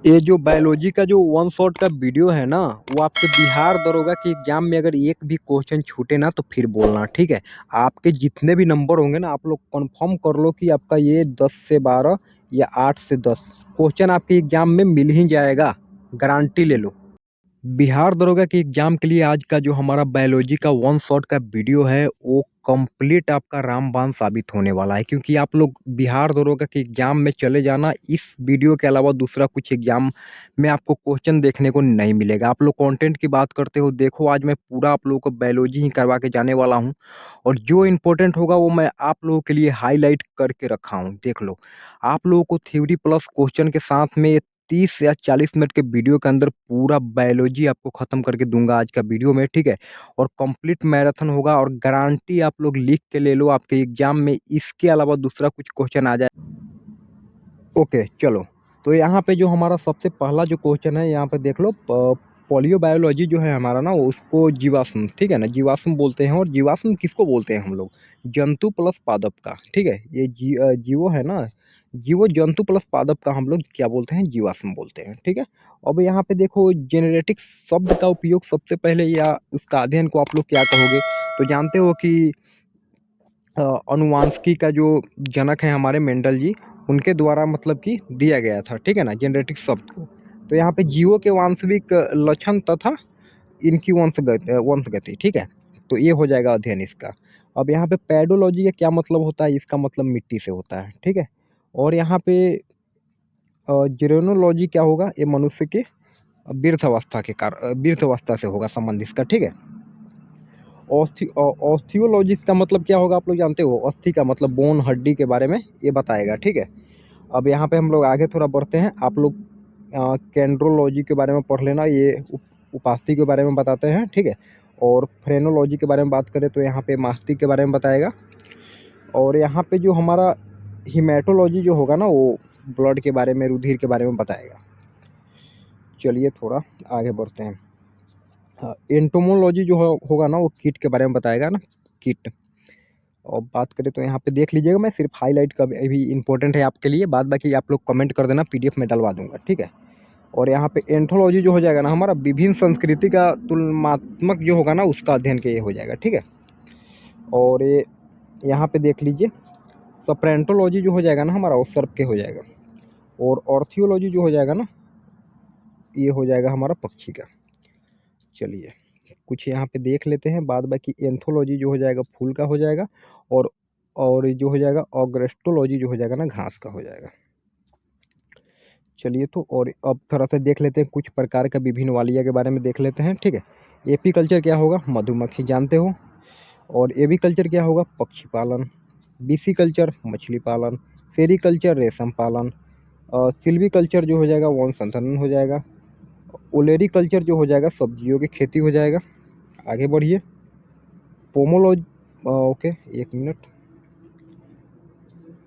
ये जो बायोलॉजी का जो वन शॉट का वीडियो है ना, वो आपके बिहार दरोगा के एग्जाम में अगर एक भी क्वेश्चन छूटे ना तो फिर बोलना, ठीक है। आपके जितने भी नंबर होंगे ना, आप लोग कंफर्म कर लो कि आपका ये 10 से 12 या 8 से 10 क्वेश्चन आपके एग्जाम में मिल ही जाएगा, गारंटी ले लो। बिहार दरोगा के एग्जाम के लिए आज का जो हमारा बायोलॉजी का वन शॉट का वीडियो है, वो कंप्लीट आपका रामबाण साबित होने वाला है, क्योंकि आप लोग बिहार दरोगा के एग्जाम में चले जाना, इस वीडियो के अलावा दूसरा कुछ एग्जाम में आपको क्वेश्चन देखने को नहीं मिलेगा। आप लोग कंटेंट की बात करते हो, देखो आज मैं पूरा आप लोगों को बायोलॉजी ही करवा के जाने वाला हूँ, और जो इंपॉर्टेंट होगा वो मैं आप लोगों के लिए हाईलाइट करके रखा हूँ, देख लो। आप लोगों को थ्योरी प्लस क्वेश्चन के साथ में 30 या 40 मिनट के वीडियो के अंदर पूरा बायोलॉजी आपको खत्म करके दूंगा आज का वीडियो में, ठीक है। और कंप्लीट मैराथन होगा, और गारंटी आप लोग लिख के ले लो, आपके एग्जाम में इसके अलावा दूसरा कुछ क्वेश्चन आ जाए। ओके, चलो। तो यहाँ पे जो हमारा सबसे पहला जो क्वेश्चन है, यहाँ पे देख लो। पोलियो बायोलॉजी जो है हमारा ना, वो उसको जीवाश्म, ठीक है ना, जीवाश्म बोलते हैं। और जीवाश्म किसको बोलते हैं हम लोग? जंतु प्लस पादप का, ठीक है। ये जीवो है ना, जीवो जंतु प्लस पादप का हम लोग क्या बोलते हैं? जीवाश्म बोलते हैं, ठीक है। अब यहाँ पे देखो, जेनेटिक्स शब्द का उपयोग सबसे पहले, या उसका अध्ययन को आप लोग क्या कहोगे? तो जानते हो कि अनुवांशिकी का जो जनक हैं हमारे मेंडल जी, उनके द्वारा मतलब कि दिया गया था, ठीक है ना, जेनेटिक्स शब्द को। तो यहाँ पे जीवों के वांशिक लक्षण तथा इनकी वंशगति, ठीक है। तो ये हो जाएगा अध्ययन इसका। अब यहाँ पे पैडोलॉजी का क्या मतलब होता है? इसका मतलब मिट्टी से होता है, ठीक है। और यहाँ पे जीरेनोलॉजी क्या होगा? ये मनुष्य के वृद्ध अवस्था से होगा संबंध इसका, ठीक है। ऑस्थियोलॉजिस्ट का मतलब क्या होगा? आप लोग जानते हो, अस्थि का मतलब बोन, हड्डी के बारे में ये बताएगा, ठीक है। अब यहाँ पे हम लोग आगे थोड़ा बढ़ते हैं। आप लोग कैंड्रोलॉजी के बारे में पढ़ लेना, ये उपास्थि के बारे में बताते हैं, ठीक है। और फ्रेनोलॉजी के बारे में बात करें तो यहाँ पे मास्टिक के बारे में बताएगा। और यहाँ पे जो हमारा हिमेटोलॉजी जो होगा ना, वो ब्लड के बारे में, रुधिर के बारे में बताएगा। चलिए थोड़ा आगे बढ़ते हैं। हाँ, एंटोमोलॉजी जो होगा ना, वो कीट के बारे में बताएगा ना, कीट। और बात करें तो यहाँ पे देख लीजिएगा, मैं सिर्फ हाईलाइट का भी इंपॉर्टेंट है आपके लिए, बाद बाकी आप लोग कमेंट कर देना, पीडीएफ में डलवा दूंगा, ठीक है। और यहाँ पे एंथोलॉजी जो हो जाएगा ना, हमारा विभिन्न संस्कृति का तुलनात्मक जो होगा ना, उसका अध्ययन के ये हो जाएगा, ठीक है। और ये यहाँ पे देख लीजिए, सप्रेंटोलॉजी जो हो जाएगा ना हमारा, वो सर्प के हो जाएगा। और ऑर्थियोलॉजी जो हो जाएगा ना, ये हो जाएगा हमारा पक्षी का। चलिए कुछ यहाँ पे देख लेते हैं, बाद बाकी एंथोलॉजी जो हो जाएगा फूल का हो जाएगा। और जो हो जाएगा ऑग्रेस्टोलॉजी जो हो जाएगा ना, घास का हो जाएगा। चलिए तो, और अब थोड़ा सा देख लेते हैं, कुछ प्रकार का विभिन्न वालिया के बारे में देख लेते हैं, ठीक है। एपी कल्चर क्या होगा? मधुमक्खी, जानते हो। और एवी कल्चर क्या होगा? पक्षी पालन। बीसी कल्चर मछली पालन। सेरी कल्चर रेशम पालन। सिल्वी कल्चर जो हो जाएगा वन संवर्धन हो जाएगा। ओलेरी कल्चर जो हो जाएगा सब्जियों की खेती हो जाएगा। आगे बढ़िए। पोमोलॉजी, ओके एक मिनट।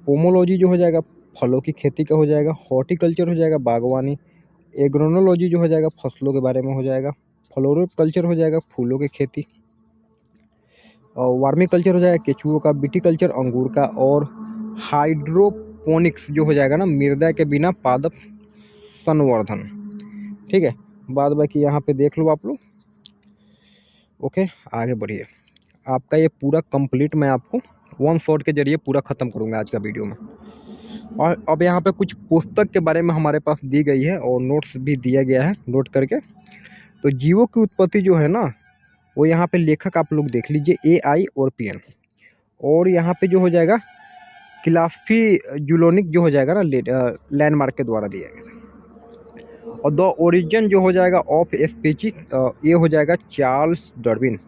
पोमोलॉजी जो हो जाएगा फलों की खेती का हो जाएगा। हॉर्टिकल्चर हो जाएगा बागवानी। एग्रोनोलॉजी जो हो जाएगा फसलों के बारे में हो जाएगा। फ्लोरोकल्चर हो जाएगा फूलों की खेती। और वार्मिकल्चर हो जाएगा केचुओं का। विटीकल्चर अंगूर का। और हाइड्रोपोनिक्स जो हो जाएगा ना, मृदा के बिना पादप संवर्धन, ठीक है। बाद बाकी यहाँ पे देख लो आप लोग। ओके, आगे बढ़िए। आपका ये पूरा कंप्लीट मैं आपको वन शॉट के जरिए पूरा ख़त्म करूँगा आज का वीडियो में। और अब यहाँ पे कुछ पुस्तक के बारे में हमारे पास दी गई है, और नोट्स भी दिया गया है नोट करके। तो जीवों की उत्पत्ति जो है ना, वो यहाँ पे लेखक आप लोग देख लीजिए, AI और PN। और यहाँ पे जो हो जाएगा क्लासफी जूलोनिक जो हो जाएगा ना, लैंडमार्क के द्वारा दिया गया था। और द ओरिजिन जो हो जाएगा ऑफ स्पीशीज, ये हो जाएगा चार्ल्स डार्विन।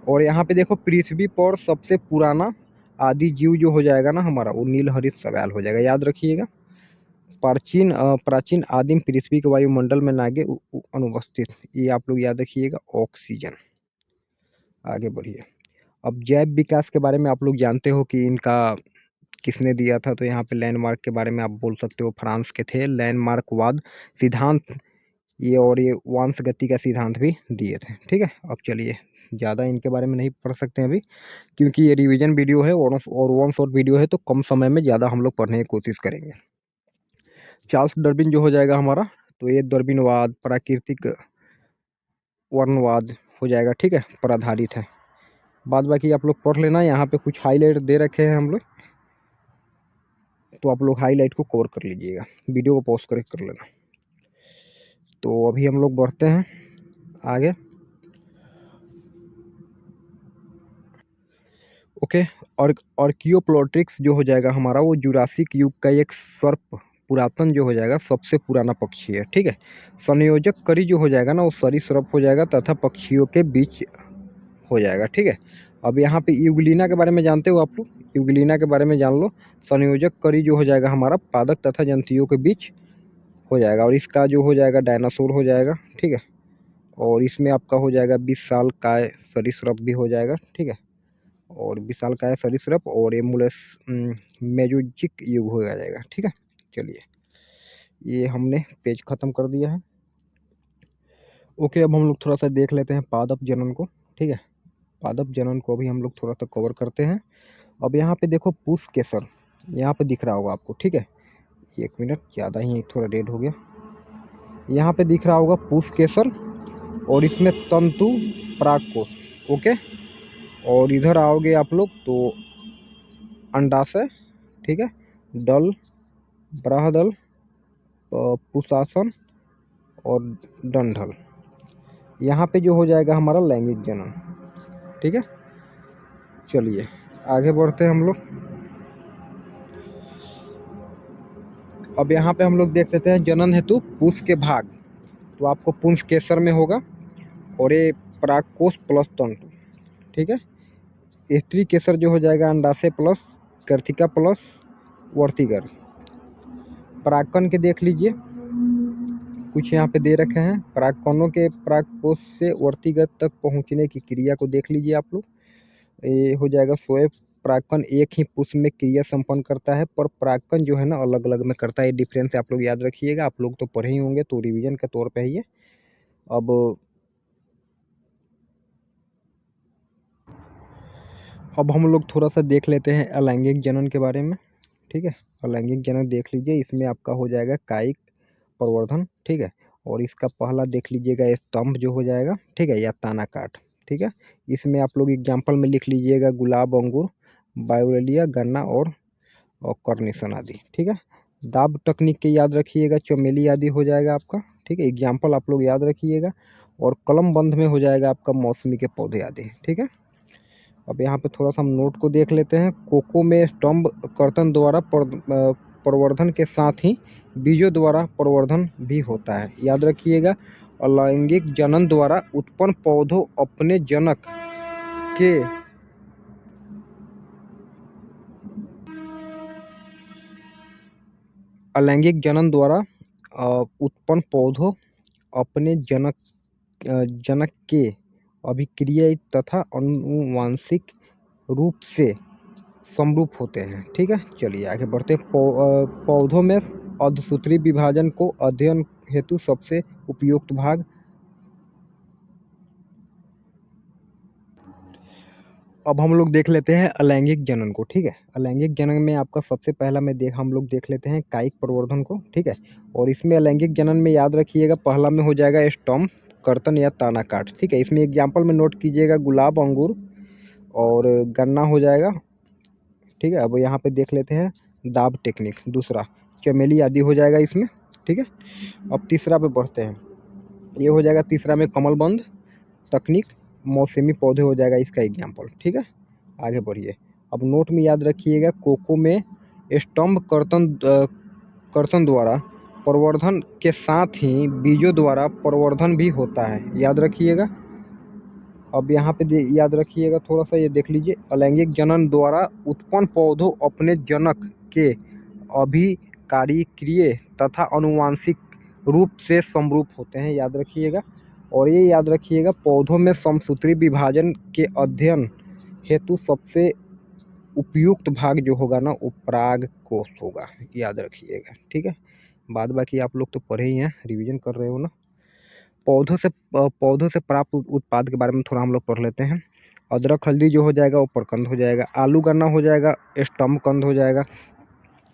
और यहाँ पे देखो, पृथ्वी पर सबसे पुराना आदि जीव जो हो जाएगा ना हमारा, वो नीलहरित शैवाल हो जाएगा, याद रखिएगा। प्राचीन आदिम पृथ्वी के वायुमंडल में नागे अनुवस्थित, ये आप लोग याद रखिएगा, ऑक्सीजन। आगे बढ़िए। अब जैव विकास के बारे में आप लोग जानते हो कि इनका किसने दिया था? तो यहाँ पे लैंडमार्क के बारे में आप बोल सकते हो, फ्रांस के थे। लैंडमार्कवाद सिद्धांत ये, और ये वंश गति का सिद्धांत भी दिए थे, ठीक है। अब चलिए, ज़्यादा इनके बारे में नहीं पढ़ सकते हैं अभी, क्योंकि ये रिवीजन वीडियो है, और वन शॉट वीडियो है, तो कम समय में ज़्यादा हम लोग पढ़ने की कोशिश करेंगे। चार्ल्स डार्विन जो हो जाएगा हमारा, तो ये डार्विनवाद प्राकृतिक वर्णवाद हो जाएगा, ठीक है, पर आधारित है। बाद बाकी आप लोग पढ़ लेना, यहाँ पे कुछ हाईलाइट दे रखे हैं हम लोग, तो आप लोग हाईलाइट को कवर कर लीजिएगा, वीडियो को पॉज करके कर लेना। तो अभी हम लोग बढ़ते हैं आगे। ओके, और आर्कियोप्टेरिक्स जो हो जाएगा हमारा, वो जुरासिक युग का एक सर्प पुरातन जो हो जाएगा सबसे पुराना पक्षी है, ठीक है। संयोजक करी जो हो जाएगा ना, वो सरीसृप हो जाएगा तथा पक्षियों के बीच हो जाएगा, ठीक है। अब यहाँ पे यूग्लिना के बारे में जानते हो आप लोग, यूग्लिना के बारे में जान लो। संयोजक करी जो हो जाएगा हमारा पादप तथा जंतुओं के बीच हो जाएगा, और इसका जो हो जाएगा डायनासोर हो जाएगा, ठीक है। और इसमें आपका हो जाएगा 20 साल का सरीसृप भी हो जाएगा, ठीक है। और विशालकाय सरीसृप और एमुलस मेजोजिक युग हो जाएगा, ठीक है। चलिए, ये हमने पेज ख़त्म कर दिया है। ओके, अब हम लोग थोड़ा सा देख लेते हैं पादप जनन को, ठीक है। पादप जनन को भी हम लोग थोड़ा सा कवर करते हैं। अब यहाँ पे देखो पुष केसर, यहाँ पे दिख रहा होगा आपको, ठीक है। 1 मिनट, ज़्यादा ही थोड़ा डेड हो गया। यहाँ पे दिख रहा होगा पुष केसर, और इसमें तंतु परागकोश, ओके। और इधर आओगे आप लोग तो अंडाशय, ठीक है, दल, बृहदल, पुशासन और डंठल। यहाँ पे जो हो जाएगा हमारा लैंगिक जनन, ठीक है। चलिए आगे बढ़ते हैं हम लोग। अब यहाँ पे हम लोग देख लेते हैं जनन हेतु पुष के भाग, तो आपको पुंस केसर में होगा, और ये परागकोश प्लस तंतु, ठीक है। स्त्री केसर जो हो जाएगा अंडाशय प्लस कर्तिका प्लस वर्तिगर। परागकण के देख लीजिए, कुछ यहाँ पे दे रखे हैं। परागकणों के परागकोश से वर्तिगत तक पहुँचने की क्रिया को देख लीजिए आप लोग। ये हो जाएगा स्वयं परागकण एक ही पुष्प में क्रिया संपन्न करता है, पर परागकण जो है ना अलग अलग में करता है। ये डिफरेंस आप लोग याद रखिएगा, आप लोग तो पढ़े ही होंगे, तो रिवीजन के तौर पे ही है। अब हम लोग थोड़ा सा देख लेते हैं अलैंगिक जनन के बारे में, ठीक है। अलैंगिक जनन देख लीजिए, इसमें आपका हो जाएगा कायिक प्रवर्धन, ठीक है। और इसका पहला देख लीजिएगा स्तंभ जो हो जाएगा, ठीक है, या ताना काट, ठीक है। इसमें आप लोग एग्जाम्पल में लिख लीजिएगा गुलाब, अंगूर, बायोलिया, गन्ना और कर्निसन आदि, ठीक है। दाब तकनीक के याद रखिएगा, चमेली आदि हो जाएगा आपका, ठीक है। एग्जाम्पल आप लोग याद रखिएगा। और कलम बंध में हो जाएगा आपका मौसमी के पौधे आदि, ठीक है। अब यहाँ पे थोड़ा सा हम नोट को देख लेते हैं। कोको में स्तंभ कर्तन द्वारा प्रवर्धन के साथ ही बीजों द्वारा प्रवर्धन भी होता है, याद रखिएगा। अलैंगिक जनन द्वारा उत्पन्न पौधों अपने जनक के अलैंगिक जनन द्वारा उत्पन्न पौधों अपने जनक के अभिक्रिया तथा आनुवांशिक रूप से समरूप होते हैं, ठीक है। चलिए आगे बढ़ते हैं। पौधों में अर्धसूत्री विभाजन को अध्ययन हेतु सबसे उपयुक्त भाग। अब हम लोग देख लेते हैं अलैंगिक जनन को, ठीक है। अलैंगिक जनन में आपका सबसे पहला हम लोग देख लेते हैं कायिक प्रवर्धन को, ठीक है। और इसमें अलैंगिक जनन में याद रखिएगा पहला में हो जाएगा स्टम्प कर्तन या ताना काट, ठीक है। इसमें एग्जाम्पल में नोट कीजिएगा गुलाब, अंगूर और गन्ना हो जाएगा, ठीक है। अब यहाँ पे देख लेते हैं दाब टेक्निक, दूसरा चमेली आदि हो जाएगा इसमें, ठीक है। अब तीसरा पे बढ़ते हैं, ये हो जाएगा तीसरा में कमलबंध तकनीक, मौसमी पौधे हो जाएगा इसका एग्जाम्पल, ठीक है। आगे बढ़िए। अब नोट में याद रखिएगा कोको में स्तंभ कर्तन द्वारा प्रवर्धन के साथ ही बीजों द्वारा प्रवर्धन भी होता है, याद रखिएगा। अब यहाँ पे याद रखिएगा थोड़ा सा, ये देख लीजिए अलैंगिक जनन द्वारा उत्पन्न पौधों अपने जनक के अभिकार्यक्रिय तथा आनुवांशिक रूप से समरूप होते हैं, याद रखिएगा। और ये याद रखिएगा पौधों में समसूत्री विभाजन के अध्ययन हेतु सबसे उपयुक्त भाग जो होगा ना वो पराग कोश होगा, याद रखिएगा, ठीक है। बाद बाकी आप लोग तो पढ़े ही हैं, रिवीजन कर रहे हो ना। पौधों से प्राप्त उत्पाद के बारे में थोड़ा हम लोग पढ़ लेते हैं। अदरक हल्दी जो हो जाएगा वो प्रकंद हो जाएगा, आलू गन्ना हो जाएगा स्टम्प कंद हो जाएगा,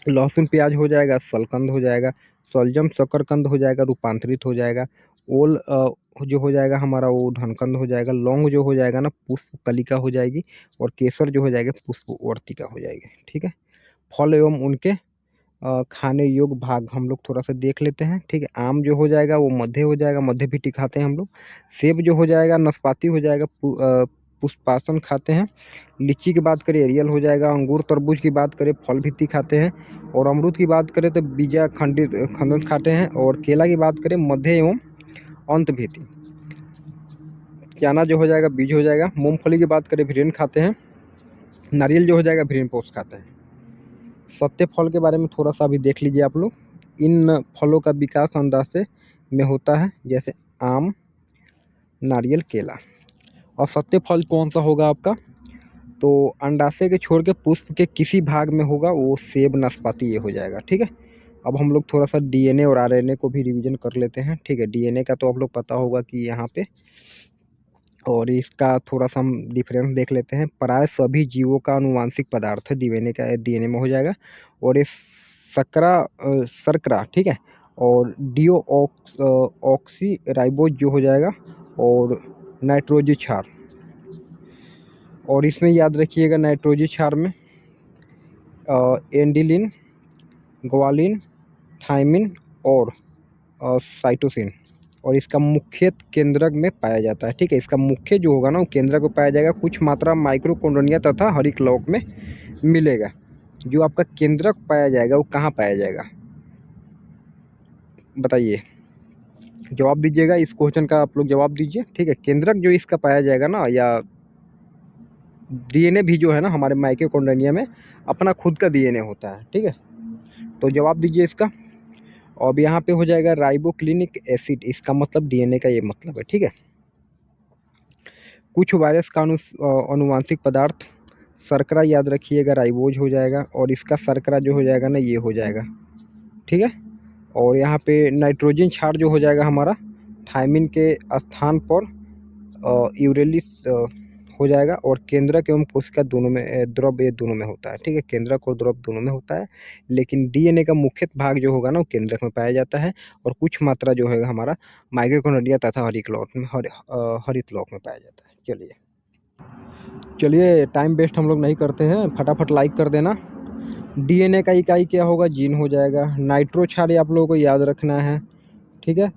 लहसुन प्याज हो जाएगा सलकंद हो जाएगा, शलजम शकरकंद हो जाएगा, रूपांतरित हो जाएगा। ओल जो हो जाएगा हमारा वो धनकंद हो जाएगा। लौंग जो हो जाएगा ना पुष्प कलिका हो जाएगी। और केसर जो हो जाएगा पुष्पवर्तिका हो जाएगी। ठीक है। फल एवं उनके खाने योग्य भाग हम लोग थोड़ा सा देख लेते हैं। ठीक है। आम जो हो जाएगा वो मध्य हो जाएगा, मध्य भिट्टी खाते हैं हम लोग। सेब जो हो जाएगा नाशपाती हो जाएगा, पुष्पासन खाते हैं। लीची की बात करें एरियल हो जाएगा। अंगूर तरबूज की बात करें फल भित्ती खाते हैं। और अमरूद की बात करें तो बीजा खंडित खाते हैं। और केला की बात करें मध्य एवं अंत भित्ती। चना जो हो जाएगा बीज हो जाएगा। मूंगफली की बात करें भिरेन खाते हैं। नारियल जो हो जाएगा भिरेन पोष खाते हैं। सत्य फल के बारे में थोड़ा सा अभी देख लीजिए आप लोग। इन फलों का विकास अंडाशय में होता है, जैसे आम, नारियल, केला। और सत्य फल कौन सा होगा आपका, तो अंडाशय के छोड़ के पुष्प के किसी भाग में होगा, वो सेब नाशपाती ये हो जाएगा। ठीक है। अब हम लोग थोड़ा सा डीएनए और आरएनए को भी रिवीजन कर लेते हैं। ठीक है। डीएनए का तो आप लोग पता होगा कि यहाँ पे, और इसका थोड़ा सा हम डिफरेंस देख लेते हैं। प्राय सभी जीवों का आनुवांशिक पदार्थ है डीएनए में हो जाएगा। और ये शर्करा ठीक है। और ऑक्सी राइबोज जो हो जाएगा, और नाइट्रोजन क्षार। और इसमें याद रखिएगा नाइट्रोजन क्षार में एंडिलिन, ग्वालिन, थायमिन और साइटोसिन। और इसका मुख्य केंद्रक में पाया जाता है। ठीक है। इसका मुख्य जो होगा ना वो केंद्रक में पाया जाएगा। कुछ मात्रा माइक्रोकोन्ड्रिया तथा हरितलॉक में मिलेगा। जो आपका केंद्रक पाया जाएगा वो कहाँ पाया जाएगा, बताइए, जवाब दीजिएगा। इस क्वेश्चन का आप लोग जवाब दीजिए। ठीक है। केंद्रक जो इसका पाया जाएगा ना, या डीएनए भी जो है ना हमारे माइक्रोकोन्ड्रिया में अपना खुद का डीएनए होता है। ठीक है। तो जवाब दीजिए इसका। अब यहाँ पे हो जाएगा राइबोक्लिनिक एसिड, इसका मतलब डीएनए का ये मतलब है। ठीक है। कुछ वायरस का अनुवांशिक पदार्थ शर्करा याद रखिएगा राइबोज हो जाएगा। और इसका शर्करा जो हो जाएगा ना ये हो जाएगा। ठीक है। और यहाँ पे नाइट्रोजन क्षार जो हो जाएगा हमारा थायमिन के स्थान पर यूरेलिस हो जाएगा। और केंद्रक एवं कोशिका दोनों में द्रव ये दोनों में होता है। ठीक है। केंद्रक और द्रव दोनों में होता है, लेकिन डीएनए का मुख्य भाग जो होगा ना वो केंद्रक में पाया जाता है। और कुछ मात्रा जो है हमारा माइक्रोकोन्ड्रिया तथा हरितलॉक में पाया जाता है। चलिए टाइम वेस्ट हम लोग नहीं करते हैं, फटाफट लाइक कर देना। डीएनए का इकाई क्या होगा, जीन हो जाएगा। नाइट्रो क्षार आप लोगों को याद रखना है। ठीक है।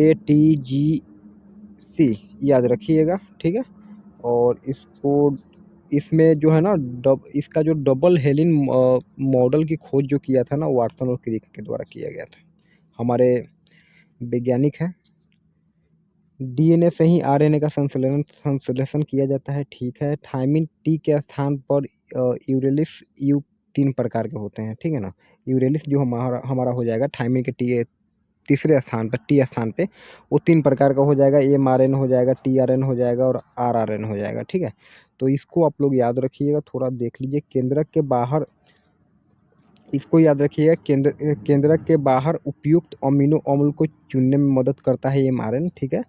ATGC याद रखिएगा। ठीक है। और इसमें जो है ना इसका जो डबल हेलिन मॉडल की खोज जो किया था ना वाटसन और क्रिक के द्वारा किया गया था, हमारे वैज्ञानिक हैं। डीएनए से ही आरएनए का संश्लेषण किया जाता है। ठीक है। थायमिन टी के स्थान पर यूरेलिस यू 3 प्रकार के होते हैं। ठीक है ना। यूरेलिस जो हमारा हो जाएगा थायमिन के तीसरे स्थान पर, टी स्थान पे वो 3 प्रकार का हो जाएगा। एमआरएन हो जाएगा, टीआरएन हो जाएगा और आरआरएन हो जाएगा। ठीक है। तो इसको आप लोग याद रखिएगा, थोड़ा देख लीजिए। केंद्रक के बाहर इसको याद रखिएगा, केंद्रक के बाहर उपयुक्त अमीनो अम्ल को चुनने में मदद करता है एमआरएन। ठीक है।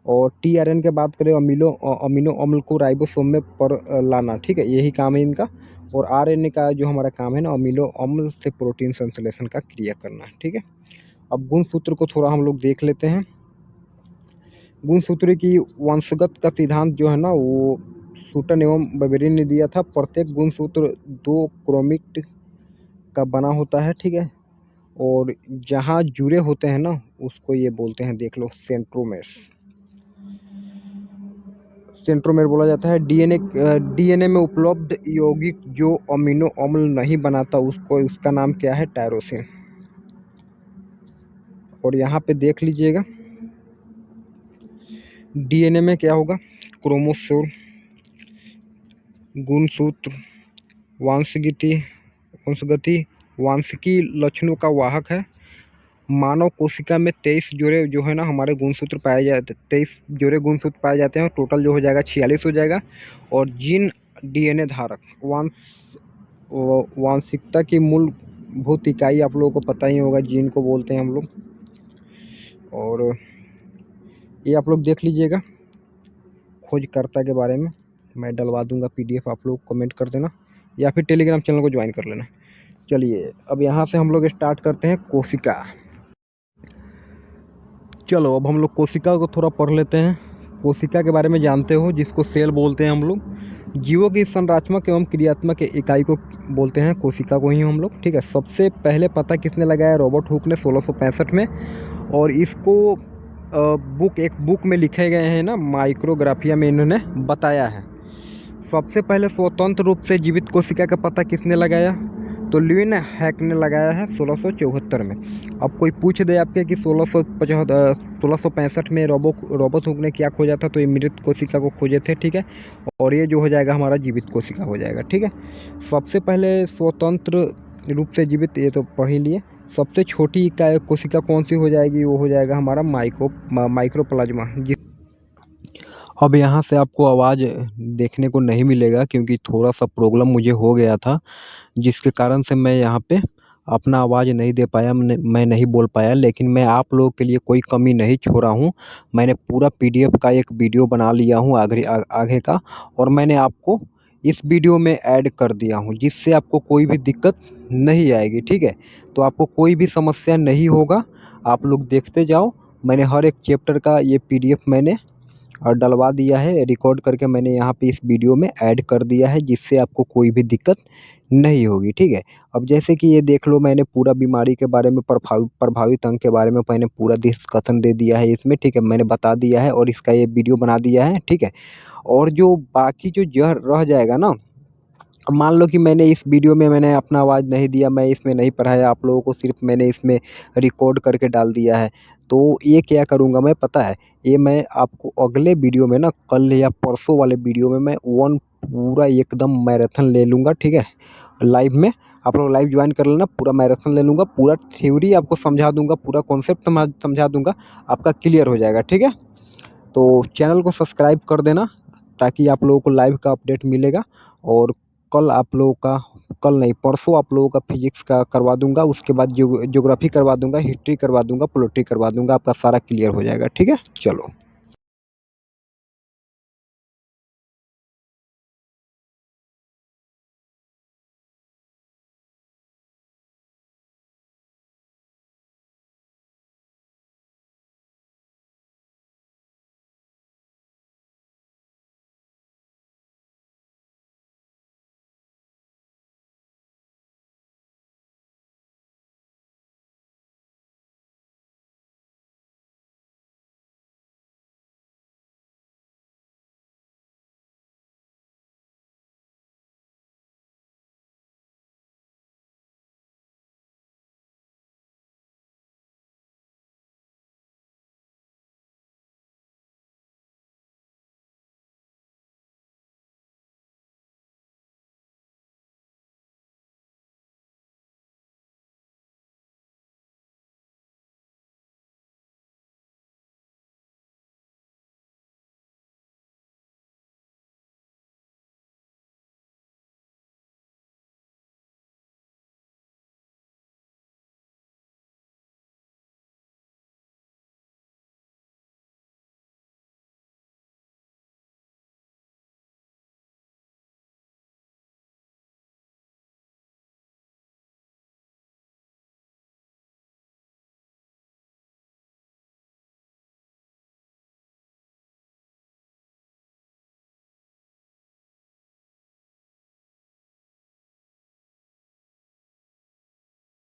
और टीआरएन के बात करें अमीनो अम्ल को राइबोसोम में पर लाना। ठीक है। यही काम है इनका। और आरएनए का जो हमारा काम है ना अमीनो अम्ल से प्रोटीन संश्लेषण का क्रिया करना। ठीक है। अब गुणसूत्र को थोड़ा हम लोग देख लेते हैं। गुणसूत्र की वंशगत का सिद्धांत जो है ना वो सूटन एवं बबेरिन ने दिया था। प्रत्येक गुणसूत्र 2 क्रोमेटिड का बना होता है। ठीक है। और जहाँ जुड़े होते हैं ना उसको ये बोलते हैं, देख लो, सेंट्रोमेर बोला जाता है। डीएनए में उपलब्ध यौगिक जो अमीनो अम्ल नहीं बनाता उसका नाम क्या है, टायरोसिन। और यहाँ पे देख लीजिएगा डीएनए में क्या होगा, क्रोमोसोम, गुणसूत्र, वंशगति वांशिकी लक्षणों का वाहक है। मानव कोशिका में 23 जोड़े जो है ना हमारे गुणसूत्र पाए जाते, 23 जोड़े गुणसूत्र पाए जाते हैं। टोटल जो हो जाएगा 46 हो जाएगा। और जीन डीएनए धारक वांशिकता की मूलभूत इकाई आप लोगों को पता ही होगा, जीन को बोलते हैं हम लोग। और ये आप लोग देख लीजिएगा खोजकर्ता के बारे में, मैं डलवा दूंगा PDF, आप लोग कमेंट कर देना या फिर टेलीग्राम चैनल को ज्वाइन कर लेना। चलिए अब यहाँ से हम लोग स्टार्ट करते हैं कोशिका। चलो अब हम लोग कोशिका को थोड़ा पढ़ लेते हैं। कोशिका के बारे में जानते हो, जिसको सेल बोलते हैं हम लोग। जीवों की संरचनात्मक एवं क्रियात्मक इकाई को बोलते हैं कोशिका को ही हम लोग, ठीक है। सबसे पहले पता किसने लगाया? रॉबर्ट हुक ने 1665 में। और इसको एक बुक में लिखे गए हैं ना, माइक्रोग्राफिया में इन्होंने बताया है। सबसे पहले स्वतंत्र रूप से जीवित कोशिका का पता किसने लगाया? तो ल्यूइन हैक ने लगाया है 1674 में। अब कोई पूछ दे आपके कि 1665 में रॉबर्ट हुक ने क्या खोजा था, तो ये मृत कोशिका को खोजे थे, ठीक है। और ये जो हो जाएगा हमारा जीवित कोशिका हो जाएगा, ठीक है। सबसे पहले स्वतंत्र रूप से जीवित, ये तो पढ़ ही लिए। सबसे छोटी इकाई कोशिका कौन सी हो जाएगी? वो हो जाएगा हमारा माइक्रोप्लाज्मा। अब यहाँ से आपको आवाज़ देखने को नहीं मिलेगा, क्योंकि थोड़ा सा प्रॉब्लम मुझे हो गया था, जिसके कारण से मैं यहाँ पे अपना आवाज़ नहीं दे पाया, मैं नहीं बोल पाया। लेकिन मैं आप लोगों के लिए कोई कमी नहीं छोड़ा हूँ। मैंने पूरा पीडीएफ का एक वीडियो बना लिया हूँ आगे का, और मैंने आपको इस वीडियो में ऐड कर दिया हूँ, जिससे आपको कोई भी दिक्कत नहीं आएगी, ठीक है। तो आपको कोई भी समस्या नहीं होगा, आप लोग देखते जाओ। मैंने हर एक चैप्टर का ये पीडीएफ मैंने डलवा दिया है, रिकॉर्ड करके मैंने यहाँ पे इस वीडियो में ऐड कर दिया है, जिससे आपको कोई भी दिक्कत नहीं होगी, ठीक है। अब जैसे कि ये देख लो, मैंने पूरा बीमारी के बारे में, प्रभावित अंग के बारे में मैंने पूरा डिस्कशन दे दिया है इसमें, ठीक है। मैंने बता दिया है और इसका ये वीडियो बना दिया है, ठीक है। और जो बाकी जो जहर रह जाएगा ना, अब मान लो कि मैंने इस वीडियो में मैंने अपना आवाज़ नहीं दिया, मैं इसमें नहीं पढ़ाया आप लोगों को, सिर्फ मैंने इसमें रिकॉर्ड करके डाल दिया है। तो ये क्या करूँगा मैं, पता है? ये मैं आपको अगले वीडियो में ना, कल या परसों वाले वीडियो में मैं पूरा एकदम मैराथन ले लूँगा, ठीक है। लाइव में आप लोग लाइव ज्वाइन कर लेना, पूरा मैराथन ले लूँगा, पूरा थ्योरी आपको समझा दूँगा, पूरा कॉन्सेप्ट समझा दूँगा, आपका क्लियर हो जाएगा, ठीक है। तो चैनल को सब्सक्राइब कर देना, ताकि आप लोगों को लाइव का अपडेट मिलेगा। और कल आप लोगों का, कल नहीं परसों आप लोगों का फिजिक्स का करवा दूंगा, उसके बाद ज्योग्राफी करवा दूंगा, हिस्ट्री करवा दूंगा, पॉलिटी करवा दूंगा, आपका सारा क्लियर हो जाएगा, ठीक है। चलो।